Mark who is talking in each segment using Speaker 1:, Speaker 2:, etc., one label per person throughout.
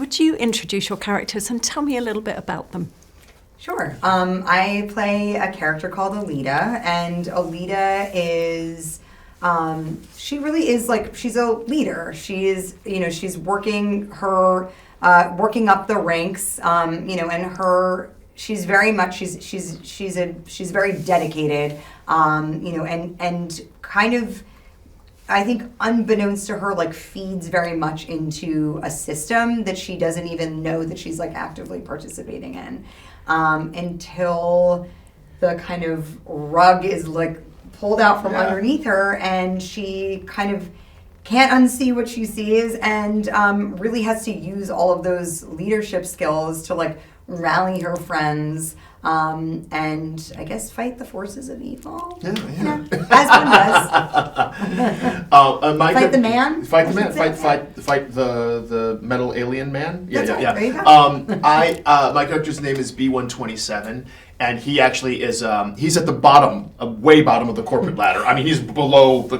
Speaker 1: would you introduce your characters and tell me a little bit about them?
Speaker 2: Sure. I play a character called Alita, and Alita is, she really is like, she's a leader. She is, she's working up the ranks, and she's very much, she's very dedicated, and kind of, I think unbeknownst to her, like feeds very much into a system that she doesn't even know that she's like actively participating in, until the kind of rug is like pulled out from underneath her, and she kind of can't unsee what she sees, and really has to use all of those leadership skills to like rally her friends, and I guess fight the forces of evil.
Speaker 3: Yeah.
Speaker 2: As one does. Fight the man.
Speaker 3: Fight the man. Fight the metal alien man.
Speaker 2: Yeah. There you go.
Speaker 3: My character's name is B127. And he actually is, he's at the bottom, way bottom of the corporate ladder. I mean, he's below the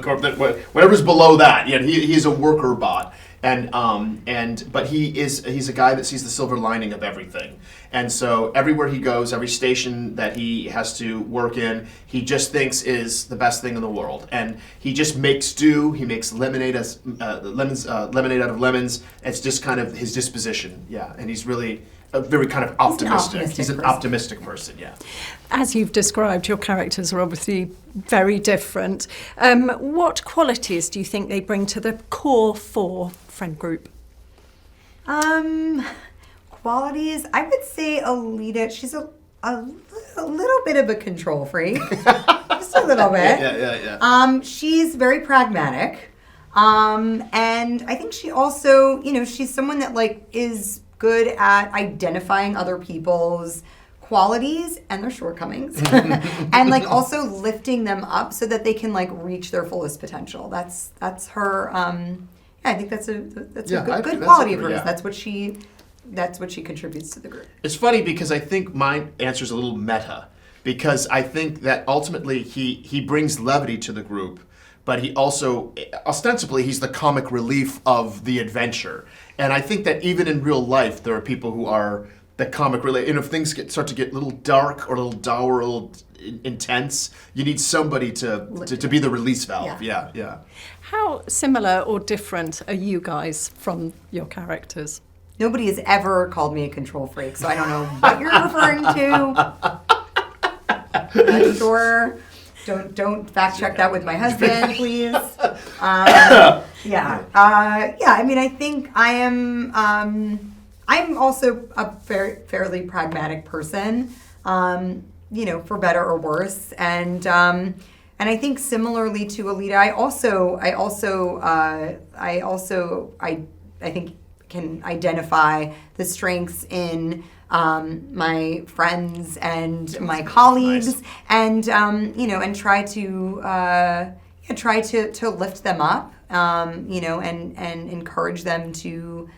Speaker 3: whatever's below that. Yeah, he's a worker bot. But he's a guy that sees the silver lining of everything. And so everywhere he goes, every station that he has to work in, he just thinks is the best thing in the world. And he just makes do. He makes lemonade out of lemons. It's just kind of his disposition. Yeah, and he's really very kind of optimistic. He's an optimistic person, yeah.
Speaker 1: As you've described, your characters are obviously very different. What qualities do you think they bring to the core 4 friend group?
Speaker 2: Qualities, I would say Alita, she's a little bit of a control freak. Just a little bit.
Speaker 3: Yeah.
Speaker 2: She's very pragmatic. And I think she also, she's someone that like is good at identifying other people's qualities and their shortcomings and like also lifting them up so that they can like reach their fullest potential. That's her I think that's a good quality of hers.
Speaker 3: Yeah.
Speaker 2: That's what she contributes to the group.
Speaker 3: It's funny because I think my answer is a little meta, because I think that ultimately he brings levity to the group, but he also, ostensibly, he's the comic relief of the adventure. And I think that even in real life, there are people who are the comic relief. And if things start to get a little dark or a little dour, a little intense, you need somebody to be the release valve. Yeah.
Speaker 1: How similar or different are you guys from your characters?
Speaker 2: Nobody has ever called me a control freak, so I don't know what you're referring to. I'm sure. Don't fact check that with my husband, please. Yeah. I mean, I think I am. I'm also a fairly pragmatic person. For better or worse, and I think similarly to Alita, I think can identify the strengths in my friends and my colleagues,
Speaker 3: nice.
Speaker 2: And try to lift them up, and encourage them to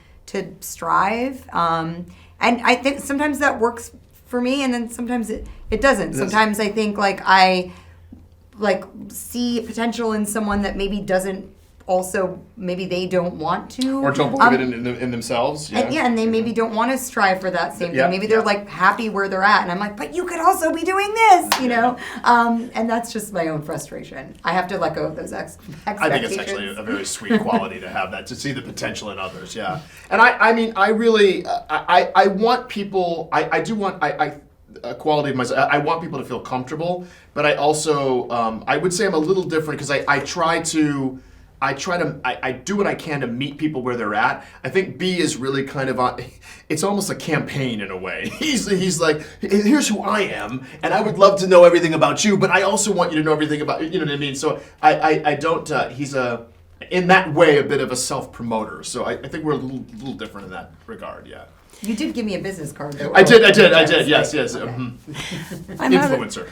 Speaker 2: strive. And I think sometimes that works for me, and then sometimes it doesn't. Sometimes I think I see potential in someone that maybe doesn't. Also, maybe they don't want to.
Speaker 3: Or don't believe it in themselves. Yeah.
Speaker 2: And they maybe don't want to strive for that same thing. Maybe they're happy where they're at. And I'm like, but you could also be doing this, And that's just my own frustration. I have to let go of those expectations.
Speaker 3: I think it's actually a very sweet quality to have that, to see the potential in others, yeah. And I mean, I really, I want people, I do want, a quality of myself, I want people to feel comfortable, but I also, I would say I'm a little different because I do what I can to meet people where they're at. I think B is really kind of it's almost a campaign in a way. He's like, here's who I am, and I would love to know everything about you, but I also want you to know everything about, you know what I mean? So I don't, he's in that way, a bit of a self-promoter. So I think we're a little different in that regard, yeah.
Speaker 2: You did give me a business card, though.
Speaker 3: I did, yes.
Speaker 2: Okay.
Speaker 3: Influencer.